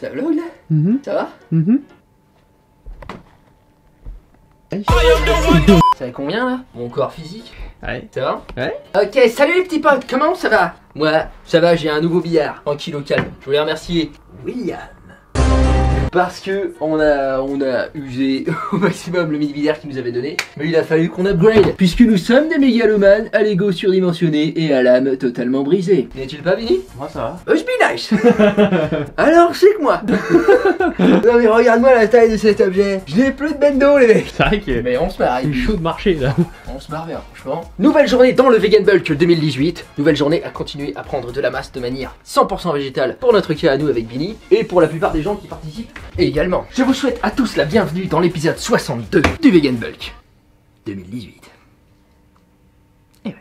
Ça vlog là? Ça va? Ça va combien là? Mon corps physique? Ouais. Ça va? Ouais. Ok, salut les petits potes, comment ça va? Moi, ça va, j'ai un nouveau billard, tranquille au calme. Je voulais remercier William. Parce que on a usé au maximum le mini billard qu'il nous avait donné. Mais il a fallu qu'on upgrade. Puisque nous sommes des mégalomanes à l'ego surdimensionné et à l'âme totalement brisée. N'est-il pas, Vinny? Moi ça va. Must be nice. Alors c'est que moi. Non mais regarde-moi la taille de cet objet. Je n'ai plus de bendo les mecs. C'est vrai que Mais on se marre. c'est chaud de marcher là. On se marre bien franchement. Nouvelle journée dans le Vegan Bulk 2018. Nouvelle journée à continuer à prendre de la masse de manière 100% végétale pour notre cas à nous avec Vinny. Et pour la plupart des gens qui participent également. Je vous souhaite à tous la bienvenue dans l'épisode 62 du Vegan Bulk 2018. Et ouais.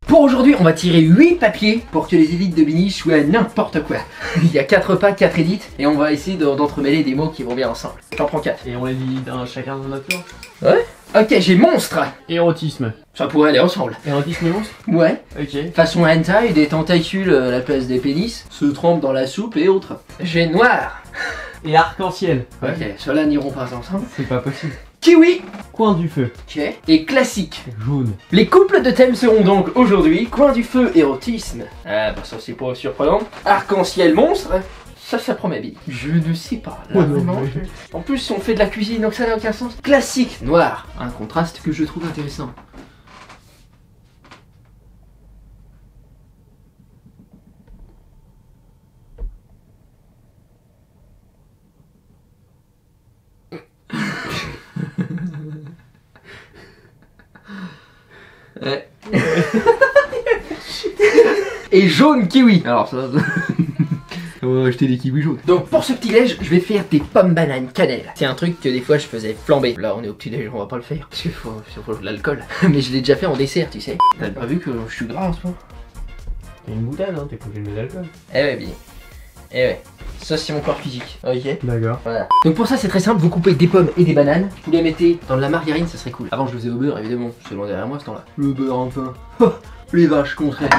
Pour aujourd'hui, on va tirer 8 papiers pour que les édits de Vinny soient n'importe quoi. Il y a 4 packs, 4 édits, et on va essayer d'entremêler des mots qui vont bien ensemble. J'en prends 4. Et on les dit dans chacun dans notre tour. Ouais. Ok, j'ai monstre. Érotisme. Ça pourrait aller ensemble. Érotisme et monstre. Ouais. Ok. Façon hentai, des tentacules à la place des pénis, se trempent dans la soupe et autres. J'ai noir. Et arc-en-ciel. Ok, ceux-là n'iront pas ensemble. C'est pas possible. Kiwi. Coin du feu. Ok. Et classique. Jaune. Les couples de thèmes seront donc aujourd'hui coin du feu, érotisme. Ah bah ça c'est pas surprenant. Arc-en-ciel monstre. Ça promet bien. Je ne sais pas. Là, vraiment, En plus on fait de la cuisine donc ça n'a aucun sens. Classique. Noir. Un contraste que je trouve intéressant. Ouais. Et jaune kiwi. Alors ça... On va acheter des kiwis jaunes. Donc pour ce petit déj, je vais faire des pommes bananes cannelle. C'est un truc que des fois je faisais flamber. Là on est au petit déj, on va pas le faire. Parce qu'il faut de l'alcool. Mais je l'ai déjà fait en dessert, tu sais. T'as pas vu que je suis gras en ce moment? T'as une bouteille, hein, t'es pas obligé de mettre d'alcool. Eh ouais, bien. Eh ouais. Ça c'est mon corps physique. Ok. D'accord. Voilà. Donc pour ça c'est très simple, vous coupez des pommes et des bananes. Vous les mettez dans de la margarine, ça serait cool. Avant je le faisais au beurre évidemment. C'est loin derrière moi ce temps-là. Le beurre enfin. Oh, les vaches contraires.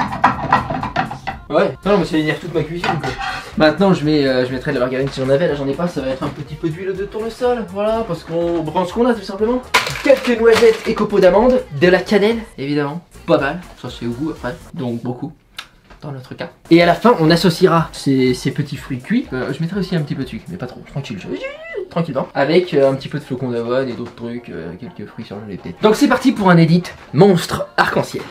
Ouais, non mais ça énerve toute ma cuisine quoi. Maintenant je mettrai de la margarine si j'en avais, là j'en ai pas, ça va être un petit peu d'huile de tournesol, voilà, parce qu'on prend ce qu'on a tout simplement. Quelques noisettes et copeaux d'amandes, de la cannelle évidemment, pas mal, ça c'est au goût après, donc beaucoup dans notre cas. Et à la fin on associera ces petits fruits cuits, je mettrai aussi un petit peu de sucre, mais pas trop, tranquille, tranquillement, avec un petit peu de flocons d'avoine et d'autres trucs, quelques fruits surgelés peut-être. Donc c'est parti pour un edit monstre arc-en-ciel.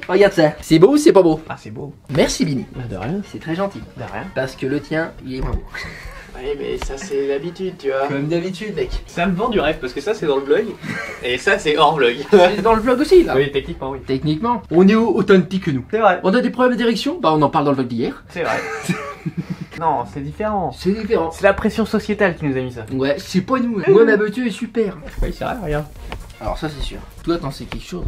Regarde ça, c'est beau ou c'est pas beau? Ah c'est beau. Merci Vinny. Bah de rien. C'est très gentil. De rien. Parce que le tien, il est moins beau. Ouais mais ça c'est l'habitude tu vois. Comme d'habitude mec. Ça me vend du rêve parce que ça c'est dans le vlog et ça c'est hors vlog. C'est dans le vlog aussi là. Oui techniquement oui. Techniquement, on est authentique que nous. C'est vrai. On a des problèmes d'érection? Bah on en parle dans le vlog d'hier. C'est vrai. Non c'est différent. C'est différent. C'est la pression sociétale qui nous a mis ça. Ouais, c'est pas nous. Moi ma beauté est super. Oui c'est vrai regarde. Alors ça c'est sûr. Toi t'en sais quelque chose.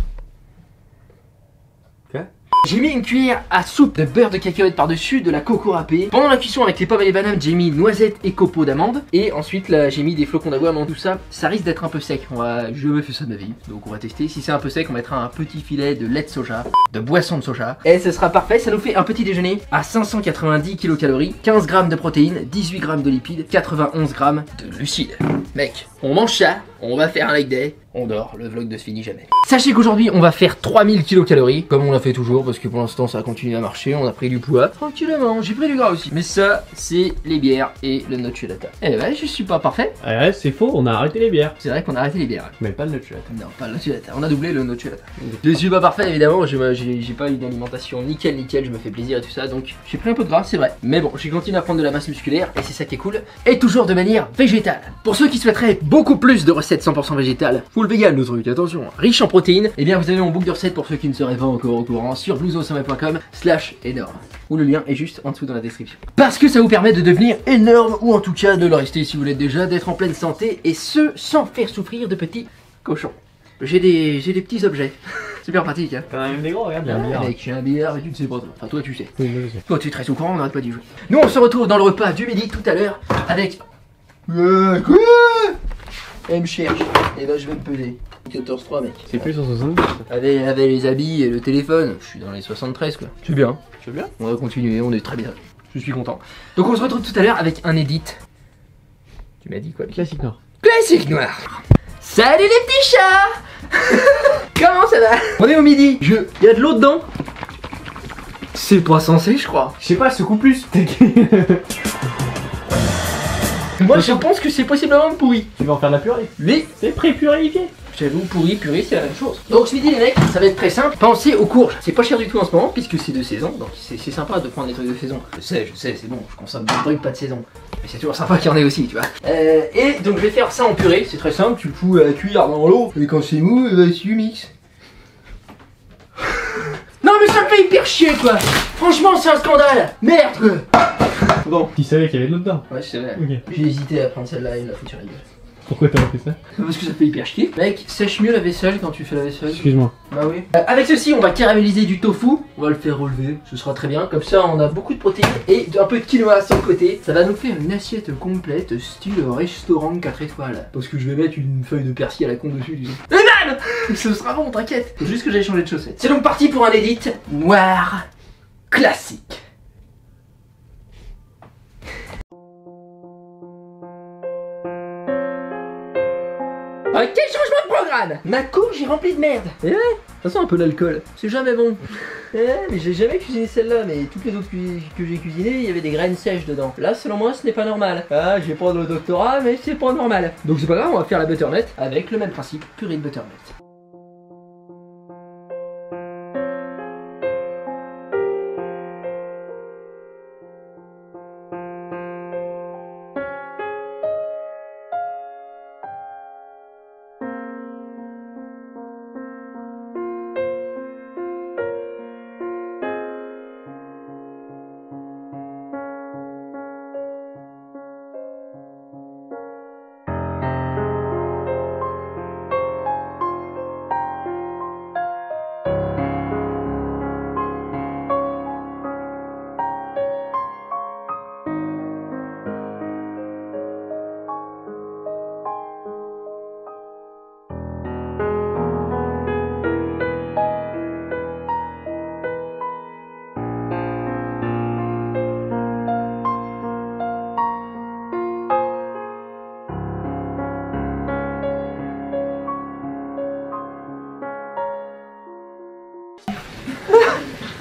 Quoi? J'ai mis une cuillère à soupe de beurre de cacahuète par-dessus, de la coco râpée. Pendant la cuisson avec les pommes et les bananes, j'ai mis noisettes et copeaux d'amandes. Et ensuite là, j'ai mis des flocons d'avoine dans tout ça. Ça risque d'être un peu sec. J'ai jamais fait ça de ma vie. Donc on va tester. Si c'est un peu sec, on mettra un petit filet de lait de soja, de boisson de soja. Et ce sera parfait. Ça nous fait un petit déjeuner à 590 kcal, 15 g de protéines, 18 g de lipides, 91 g de glucides. Mec, on mange ça, On va faire un leg day. On dort, le vlog ne se finit jamais. Sachez qu'aujourd'hui on va faire 3000 kcal, comme on l'a fait toujours, parce que pour l'instant ça a continué à marcher, on a pris du poids. Tranquillement, j'ai pris du gras aussi. Mais ça, c'est les bières et le nocciolata. Eh ben, je suis pas parfait. Ouais, c'est faux, on a arrêté les bières. C'est vrai qu'on a arrêté les bières. Mais pas le nocciolata. Non, pas le nocciolata, on a doublé le nocciolata. Je suis pas parfait évidemment, j'ai pas une alimentation nickel, je me fais plaisir et tout ça, donc j'ai pris un peu de gras, c'est vrai. Mais bon, j'ai continué à prendre de la masse musculaire et c'est ça qui est cool. Et toujours de manière végétale. Pour ceux qui souhaiteraient beaucoup plus de recettes 100% végétales, full vegan le truc, attention, riche en protéines, et bien vous avez mon book de recettes pour ceux qui ne seraient pas encore au courant sur bluesosommet.com/énorme. Où le lien est juste en dessous dans la description. Parce que ça vous permet de devenir énorme, ou en tout cas de le rester si vous l'êtes déjà, d'être en pleine santé, et ce sans faire souffrir de petits cochons. J'ai des petits objets. Super pratique, hein. T'en as même des gros, regarde, il y a un billard. Mec, j'ai un billard et tu ne sais pas toi. Enfin, toi tu sais. Oui, je sais. Toi tu es très au courant, on n'arrête pas d'y jouer. Nous on se retrouve dans le repas du midi tout à l'heure avec. Quoi? Elle me cherche. Et ben je vais me peser. 14,3 mec. C'est plus 170. Avec les habits et le téléphone, je suis dans les 73 quoi. C'est bien. Tu veux bien? On va continuer, on est très bien. Je suis content. Donc on se retrouve tout à l'heure avec un edit. Tu m'as dit quoi? Classique noir. Classique noir. Salut les petits chats. Comment ça va? On est au midi. Y a de l'eau dedans? C'est pas censé je crois. Je sais pas, secoue plus. Moi je pense que c'est possiblement pourri. Tu vas en faire de la purée. Mais C'est pré-purifié. j'avoue, pourri, purée, c'est la même chose. Donc ce midi les mecs, ça va être très simple. Pensez aux courges. C'est pas cher du tout en ce moment puisque c'est de saison. Donc c'est sympa de prendre des trucs de saison. Je sais, c'est bon, je consomme des trucs pas de saison. Mais c'est toujours sympa qu'il y en ait aussi, tu vois. Et donc je vais faire ça en purée, c'est très simple. Tu le fous à la cuillère dans l'eau. Et quand c'est mou, tu mixes. Non mais ça me fait hyper chier quoi. Franchement c'est un scandale. Merde quoi. Bon. Tu savais qu'il y avait de l'eau dedans. Ouais c'est vrai. Ok. J'ai hésité à prendre celle-là et me la foutre sur la gueule. Pourquoi t'as fait ça? Parce que ça fait hyper chier. Mec, sèche mieux la vaisselle quand tu fais la vaisselle. Excuse-moi. Bah oui. Avec ceci, on va caraméliser du tofu. On va le faire relever, ce sera très bien. Comme ça, on a beaucoup de protéines et un peu de quinoa sur le côté. Ça va nous faire une assiette complète, style restaurant 4 étoiles. Parce que je vais mettre une feuille de persil à la con dessus, tu sais. Et man, ce sera bon, t'inquiète. Faut juste que j'aille changer de chaussettes. C'est donc parti pour un edit noir classique. Ok, changement de programme. Ma courge est remplie de merde. Eh ouais, ça sent un peu l'alcool. C'est jamais bon. Mais j'ai jamais cuisiné celle-là, mais toutes les autres que j'ai cuisinées, il y avait des graines sèches dedans. Là, selon moi, ce n'est pas normal. Ah, j'ai pas le doctorat, mais c'est pas normal. Donc c'est pas grave, on va faire la butternut avec le même principe, purée de butternut.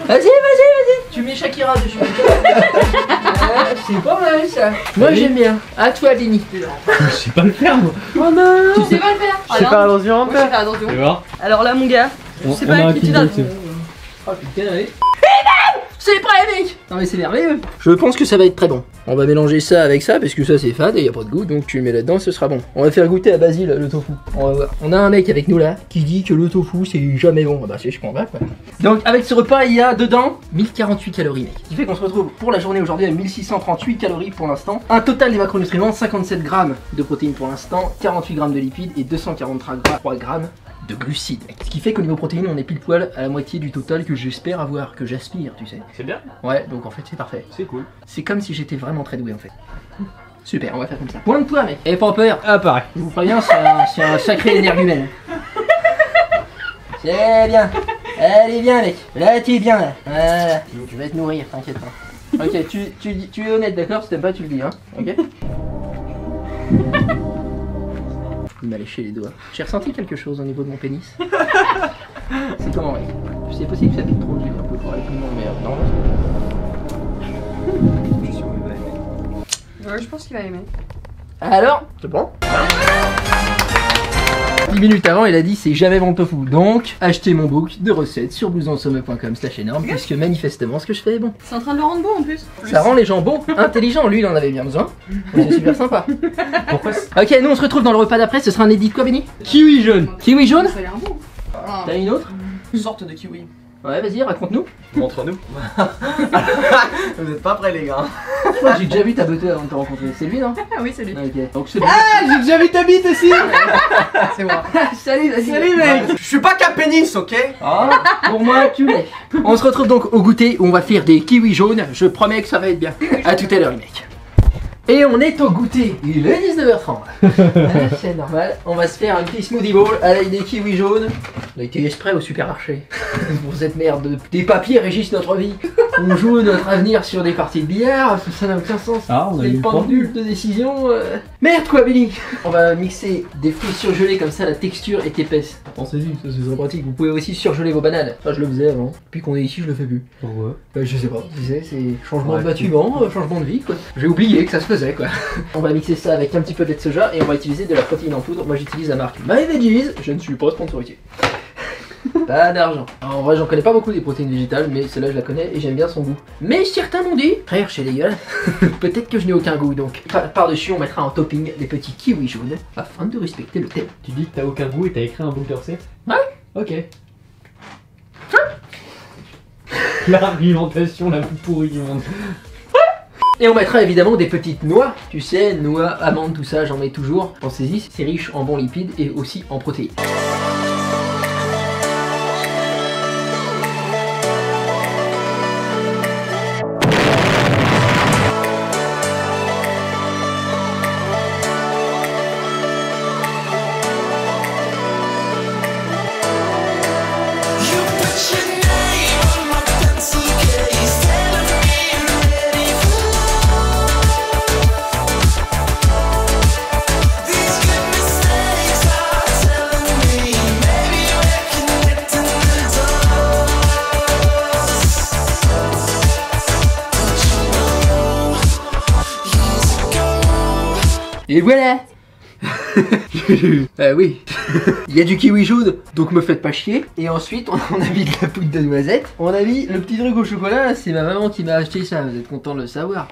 Vas-y. Tu mets Shakira dessus. C'est pas mal ça. Moi j'aime bien. À toi, Benny. Je sais pas le faire, moi. Oh non. Tu sais pas le faire? Je sais pas, attention, Moi je sais faire attention. Tu vois? Alors là mon gars, je sais pas à qui tu donnes. Oh putain, allez. C'est prêt mec. Non mais c'est merveilleux. Je pense que ça va être très bon. On va mélanger ça avec ça parce que ça c'est fade et y a pas de goût, donc tu le mets là-dedans, ce sera bon. On va faire goûter à Basile le tofu. On va voir. On a un mec avec nous là qui dit que le tofu c'est jamais bon. Bah c'est je comprends quoi. Donc avec ce repas il y a dedans 1048 calories mec. Ce qui fait qu'on se retrouve pour la journée aujourd'hui à 1638 calories pour l'instant. Un total des macronutriments 57 grammes de protéines pour l'instant, 48 grammes de lipides et 243 grammes de glucides. Ce qui fait qu'au niveau protéines on est pile poil à la moitié du total que j'espère avoir, que j'aspire tu sais. C'est bien. Ouais donc en fait c'est parfait. C'est cool. C'est comme si j'étais vraiment très doué en fait. Super, on va faire comme ça. Point de toi mec. Et pas peur. Ah pareil. Je vous préviens, c'est un sacré énergumène. C'est bien. Allez bien mec. Là tu es bien là. Voilà. Je vais te nourrir, t'inquiète pas. Ok, tu es honnête d'accord, si t'aimes pas tu le dis hein. Ok. Il m'a léché les doigts. J'ai ressenti quelque chose au niveau de mon pénis. C'est comment, mec? C'est possible que ça pique trop, j'ai un peu pour aller plus loin, mais non. Je suis sûr qu'il va aimer. Ouais, je pense qu'il va aimer. Alors, c'est bon. 10 minutes avant, il a dit c'est jamais bon le tofu. Donc, achetez mon book de recettes sur blousonsommet.com/énorme, puisque manifestement ce que je fais est bon. C'est en train de le rendre beau en plus. Ça rend les gens bons, intelligents. Lui, il en avait bien besoin. C'est super sympa. Pourquoi Ok, nous on se retrouve dans le repas d'après. Ce sera un edit quoi, Benny? Kiwi jaune. Kiwi jaune? Ça a l'air bon. Ah. T'as une autre? Une sorte de kiwi. Ouais, vas-y, raconte-nous. Montre-nous. Vous êtes pas prêts les gars. Je crois que j'ai déjà vu ta beauté avant de te rencontrer. C'est lui, non? Ah oui, c'est lui. Ok, donc c'est lui. Ah, j'ai déjà vu ta bite aussi. C'est moi. Salut, vas-y. Salut mec. Je suis pas qu'un pénis, ok? Ah, pour moi, tu l'es. On se retrouve donc au goûter où on va faire des kiwis jaunes. Je promets que ça va être bien. A tout à l'heure, les mecs. Et on est au goûter. Il est 19h30. C'est normal. On va se faire un petit smoothie bowl avec des kiwis jaunes. On a été exprès au supermarché. Pour cette merde. Des papiers régissent notre vie. On joue notre avenir sur des parties de billard. Ça n'a aucun sens. Ah, on a Les eu le point. pendules de décision. Merde quoi, Billy. On va mixer des fruits surgelés comme ça. La texture est épaisse. Pensez-y, ça c'est très pratique. Vous pouvez aussi surgeler vos bananes. Ça je le faisais avant. Depuis qu'on est ici, je le fais plus. Pourquoi? Je sais pas. Tu sais, c'est changement de Ouais. bâtiment, changement de vie quoi. J'ai oublié que ça se faisait quoi. On va mixer ça avec un petit peu de lait de soja et on va utiliser de la protéine en poudre. Moi j'utilise la marque My Veggies. Je ne suis pas sponsorisé. Pas d'argent. En vrai, j'en connais pas beaucoup des protéines végétales, mais celle-là je la connais et j'aime bien son goût. Mais certains m'ont dit, frère, chez les gueules, peut-être que je n'ai aucun goût donc. Par-dessus, on mettra en topping des petits kiwis jaunes afin de respecter le thème. Tu dis que t'as aucun goût et t'as écrit un book de recettes? Ouais. Ok. L'argumentation la plus pourrie du monde. Et on mettra évidemment des petites noix, tu sais, noix, amandes, tout ça, j'en mets toujours. Pensez-y, c'est riche en bons lipides et aussi en protéines. Et voilà. Oui. Il y a du kiwi jaune, donc me faites pas chier. Et ensuite, on a mis de la poudre de noisette. On a mis le petit truc au chocolat, c'est ma maman qui m'a acheté ça, vous êtes content de le savoir.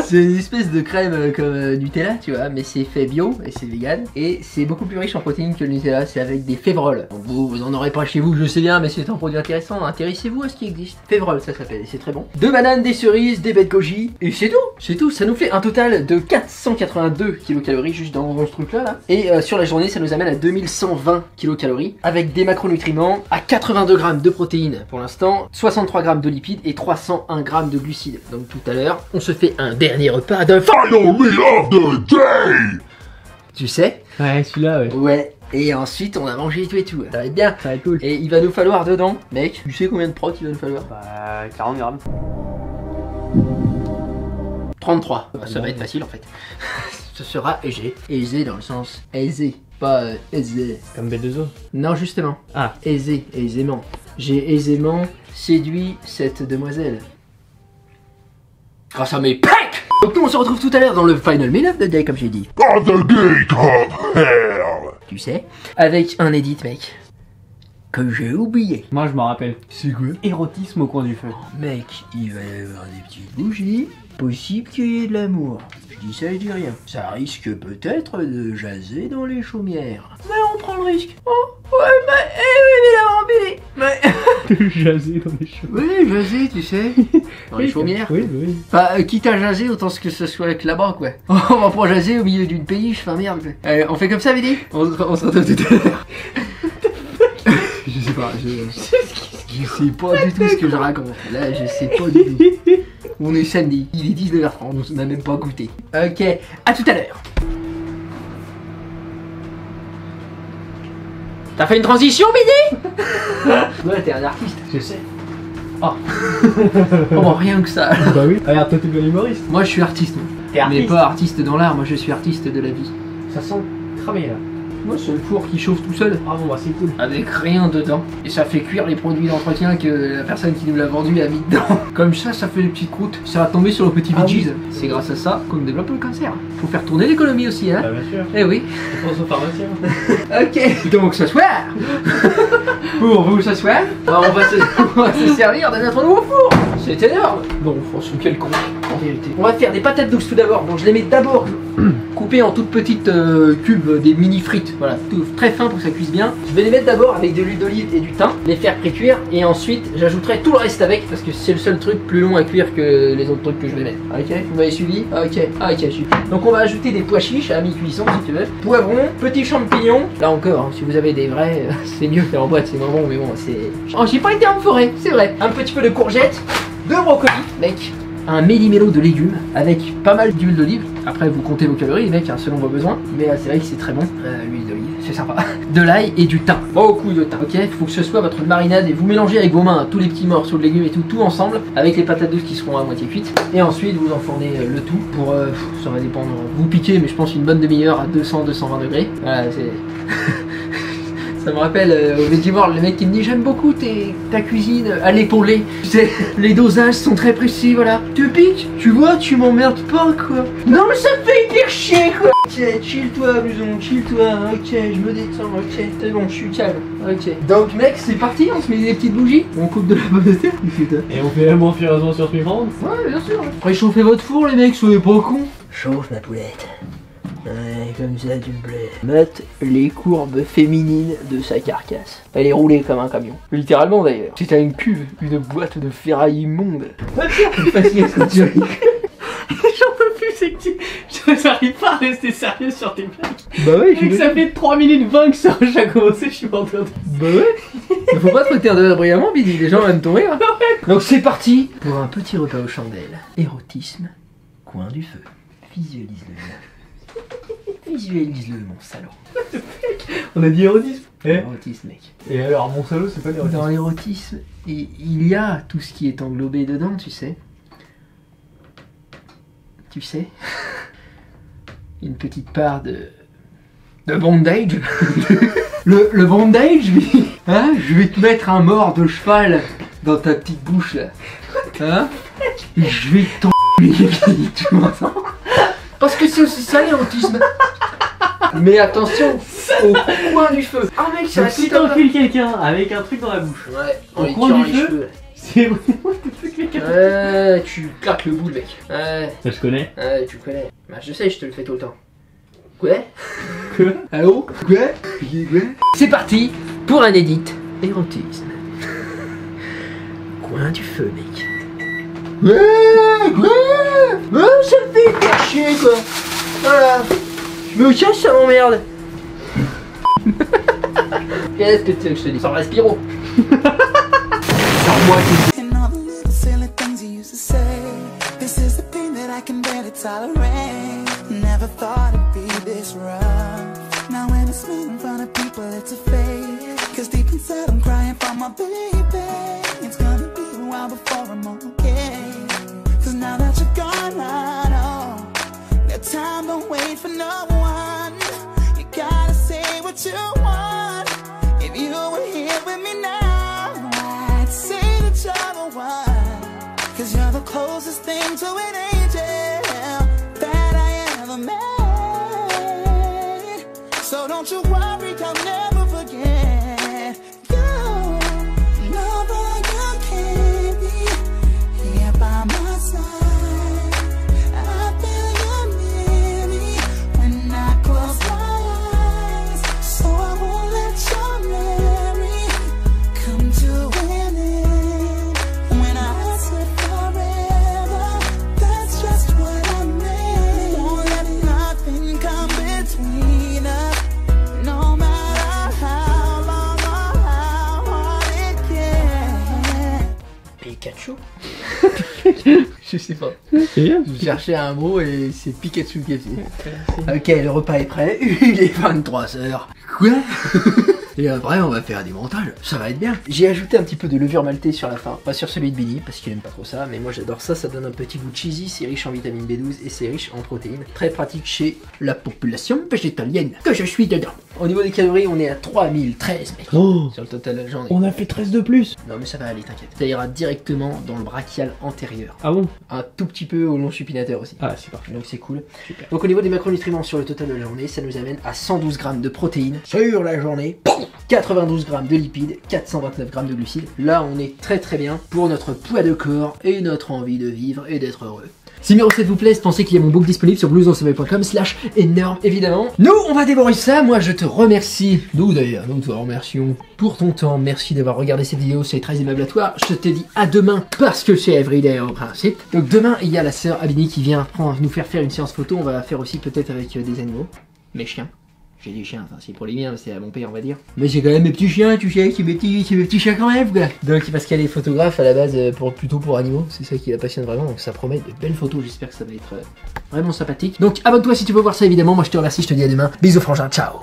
C'est une espèce de crème comme Nutella, tu vois, mais c'est fait bio et c'est vegan. Et c'est beaucoup plus riche en protéines que le Nutella, c'est avec des févroles. Donc vous en aurez pas chez vous, je sais bien, mais c'est un produit intéressant. Intéressez-vous à ce qui existe. Févrole, ça s'appelle, et c'est très bon. 2 bananes, des cerises, des baies de goji, et c'est tout. C'est tout, ça nous fait un total de 482 kilocalories juste dans ce truc là. Et sur la journée, ça nous amène à 2120 kilocalories avec des macronutriments à 82 grammes de protéines pour l'instant, 63 grammes de lipides et 301 grammes de glucides. Donc tout à l'heure, on se fait un dernier repas de Final meal of the day! tu sais. Ouais, celui-là, ouais. Ouais. Et ensuite, on a mangé tout et tout. Ça va être bien. Ça va être cool. Et il va nous falloir dedans, mec. Tu sais combien de protes il va nous falloir? Bah, 40 grammes. 33. Ça va être facile en fait. Ce sera aisé. Aisé dans le sens aisé, pas aisé. Comme B2O. Non, justement. Ah. Aisé, aisément. J'ai aisément séduit cette demoiselle. Grâce à mes pecs! Donc nous on se retrouve tout à l'heure dans le Final Meal of the Day comme j'ai dit. Of the gate of hell! Tu sais, avec un edit mec. Que j'ai oublié. Moi, je m'en rappelle. C'est quoi? Érotisme au coin du feu. Mec, il va y avoir des petites bougies. Possible qu'il y ait de l'amour. Je dis ça, je dis rien. Ça risque peut-être de jaser dans les chaumières. Mais on prend le risque. Oh, ouais, mais évidemment, Billy. Mais... Jaser dans les cheveux. Oui, jaser, tu sais. Dans les chaumières. Oui, oui. Bah, quitte à jaser, autant que ce soit avec là-bas, quoi. On va pas jaser au milieu d'une péniche, enfin merde, quoi. On fait comme ça, Billy? On se retrouve tout à l'heure. Je sais pas, je sais pas du tout ce que je raconte. Là, je sais pas du tout. On est samedi, il est 19h30, on n'a même pas goûté. Ok, à tout à l'heure. T'as fait une transition, Billy? Ouais, t'es un artiste. Je sais. Oh. Oh, bon, rien que ça. Bah oui. Regarde, toi, t'es bien humoriste. Moi, je suis artiste. T'es Mais pas artiste dans l'art, moi, je suis artiste de la vie. Ça sent travailler là. Moi, c'est le four qui chauffe tout seul. Ah bon, bah c'est cool. Avec rien dedans. Et ça fait cuire les produits d'entretien que la personne qui nous l'a vendu a mis dedans. Comme ça fait des petites croûtes. Ça va tomber sur le petit Ah veggies. oui. C'est grâce à ça qu'on développe le cancer. Faut faire tourner l'économie aussi, hein. Bah bien sûr. Eh oui. Je pense au pharmacien. Ok. Donc ce soir, pour vous ce soir, on va se servir de notre nouveau four. C'est énorme. Bon, franchement, quel con, en vérité. On va faire des patates douces tout d'abord. Donc je les mets d'abord coupées en toutes petites cubes, des mini frites. Voilà, tout très fin pour que ça cuise bien. Je vais les mettre d'abord avec de l'huile d'olive et du thym, les faire pré-cuire et ensuite j'ajouterai tout le reste avec parce que c'est le seul truc plus long à cuire que les autres trucs que je vais mettre. Ok, vous m'avez suivi? Ok, super. Donc on va ajouter des pois chiches à mi-cuisson si tu veux. Poivrons, petits champignons. Là encore, hein, si vous avez des vrais, c'est mieux faire en boîte, c'est moins bon, mais bon, c'est. Oh, j'ai pas été en forêt, c'est vrai. Un petit peu de courgettes, de brocoli, mec. Un méli-mélo de légumes avec pas mal d'huile d'olive. Après vous comptez vos calories les mecs hein, selon vos besoins. Mais c'est vrai que c'est très bon. L'huile d'olive, c'est sympa. De l'ail et du thym. Beaucoup de thym. Ok, il faut que ce soit votre marinade et vous mélangez avec vos mains tous les petits morceaux de légumes et tout ensemble. Avec les patates douces qui seront à moitié cuites. Et ensuite vous enfournez le tout pour ça va dépendre. Vous piquez mais je pense une bonne demi-heure à 200-220 degrés. Voilà c'est. Ça me rappelle au Vegemore, le mec qui me dit j'aime beaucoup ta cuisine à l'épaulé. Tu sais, les dosages sont très précis, voilà. Tu piques, tu vois, tu m'emmerdes pas quoi. Non mais ça me fait hyper chier quoi. Ok, chill-toi, Blouson, chill-toi, ok, je me détends, ok, c'est bon, je suis calme, ok. Donc mec, c'est parti, on se met des petites bougies, on coupe de la pomme de terre, Et on fait la monfuraison sur ce micro-ondes. Ouais, bien sûr. Réchauffez votre four les mecs, soyez pas cons. Chauffe ma poulette. Ouais, comme ça tu me plais. Note les courbes féminines de sa carcasse. Elle est roulée comme un camion. Littéralement d'ailleurs. C'est à une cuve, une boîte de ferraille immonde. C'est facile ce que tu ris. J'en peux plus, c'est que j'arrive pas à rester sérieux sur tes blagues. Bah ouais, Vu que ça fait 3 minutes 20 que ça a déjà commencé, je suis pas en train de... Bah ouais. Il faut pas te taire de là brillamment, Bidi, les gens aiment ton rire. Donc c'est parti pour un petit repas aux chandelles. Érotisme, coin du feu. Visualise-le. Visualise-le, mon salaud. On a dit érotisme. Érotisme, mec. Et alors, mon salaud, c'est pas l'érotisme. Dans l'érotisme, il y a tout ce qui est englobé dedans, tu sais. Tu sais. Une petite part de bondage. le bondage, oui. Hein, je vais te mettre un mort de cheval dans ta petite bouche, là. Hein. Je vais t'en... Tu m'entends? Parce que c'est aussi ça l'érotisme. Mais attention, au coin du feu. Ah mec, ça Donc, si t'encules quelqu'un avec un truc dans la bouche, ouais, au en coin lui du tirant les feu, cheveux. c'est érotisme de quelqu'un. Ouais, tu claques le bout, le mec. Ouais, Ça, je connais. ouais, tu connais. Bah, je sais, je te le fais tout le temps. Quoi? Quoi? Allô? Quoi? C'est parti pour un edit érotisme. Coin du feu, mec. Ouais, ça me fait hyper chier, quoi. Voilà. Je me casse, ça m'emmerde. Qu'est-ce que tu veux que je te dise? Sans respiro. Sans moi qui... And all the little silly things you used to say. This is the pain that I can barely tolerate. Never thought it'd be this rough. Now when it's me in front of people, it's a fake. Cause deep inside I'm crying for my baby. It's gonna be a while before I'm okay. Cause now that you're gone, I know that time don't wait for no one. You gotta say what you want. If you were here with me now, I'd say that you're the one. Cause you're the closest thing to an angel that I ever met. So don't you worry, I'll never forget you. Know that you can't be here by my side. I feel you near me when I close my eyes. So I won't let your memory come to an end. When I said forever, that's just what I meant. Won't let nothing come between us, no matter how long or how hard it can. Pikachu. Je sais pas. C'est bien. Je cherchais un mot et c'est Pikachu qui a fait. Ok, le repas est prêt. Il est 23h. Quoi? Et après on va faire des montages, ça va être bien. J'ai ajouté un petit peu de levure maltée sur la fin, pas sur celui de Billy parce qu'il aime pas trop ça, mais moi j'adore ça, ça donne un petit goût cheesy, c'est riche en vitamine B12 et c'est riche en protéines. Très pratique chez la population végétalienne que je suis dedans. Au niveau des calories, on est à 3013 mec. Oh, Sur le total de la journée. on a fait 13 de plus. Non mais ça va aller, t'inquiète. Ça ira directement dans le brachial antérieur. Ah bon? Un tout petit peu au long supinateur aussi. Ah, c'est parfait. Donc c'est cool. Super. Donc au niveau des macronutriments sur le total de la journée, ça nous amène à 112 grammes de protéines sur la journée, 92 grammes de lipides, 429 grammes de glucides. Là on est très bien pour notre poids de corps et notre envie de vivre et d'être heureux. Si mes recettes vous plaisent, pensez qu'il y a mon book disponible sur blousedansommeil.com/énorme évidemment. Nous, on va dévorer ça. Moi, je te remercie. Nous d'ailleurs, nous te remercions pour ton temps. Merci d'avoir regardé cette vidéo, c'est très aimable à toi. Je te dis à demain parce que c'est everyday au principe. Donc demain, il y a la sœur Abini qui vient nous faire une séance photo. On va la faire aussi peut-être avec des animaux, mes chiens. J'ai des chiens, enfin c'est pour les miens, c'est à mon père on va dire. Mais j'ai quand même mes petits chiens, tu sais, c'est mes petits chiens quand même quoi. Donc parce qu'elle est photographe à la base plutôt pour animaux, c'est ça qui la passionne vraiment, donc ça promet de belles photos, j'espère que ça va être vraiment sympathique. Donc abonne-toi si tu veux voir ça évidemment, moi je te remercie, je te dis à demain, bisous frangin, ciao.